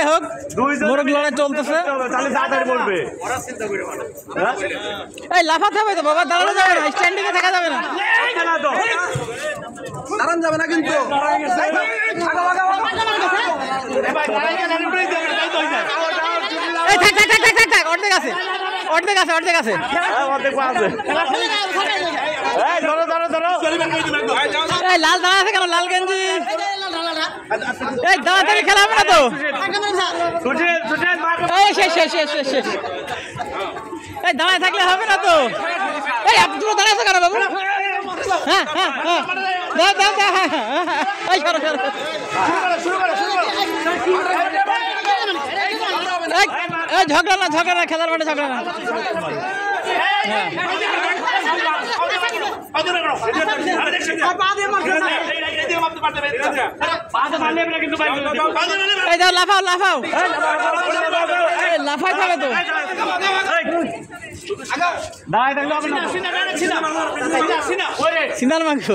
হোক মোরগ লড়াই চলতেছে। এই লাফাতে হবে তো বাবা, দাঁড়ানো যাবে না, স্ট্যান্ডিং এ থাকা যাবে না, দাঁড়ান যাবে না কিন্তু। অর্ধেক আছে, অর্ধেক আছে, অর্ধেক আছে, এই লাল দাঁড়া আছে কেন? লাল গেঞ্জি এই দাঁড়াতাড়ি খেলা হবে না তো। এই শেষ শেষ শেষ শেষ শেষ, এই দাঁড়ায় থাকলে হবে না তো। এই আপনি দাঁড়ায় আছো কেন বাবু? হ্যাঁ হ্যাঁ হ্যাঁ, দাও দাও দাও, হ্যাঁ হ্যাঁ, এই সরো সরো, এই ঝগড়া না, ঝগড়া না, খেলার মাঠে ঝগড়া না। লাফাও লাফাও, লাফাই থাকে তো। সিনার মাংস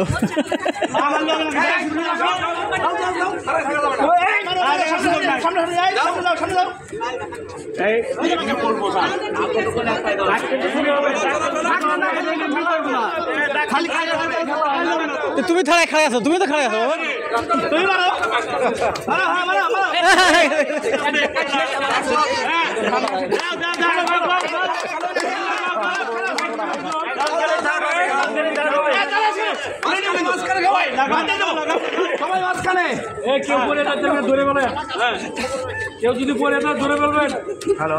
তুমি থানায় খাড়া আছো, তুমি তো খাড়া আছো, তুমি মারো। কেউ যদি পরে ধরে বলবেন। হ্যালো।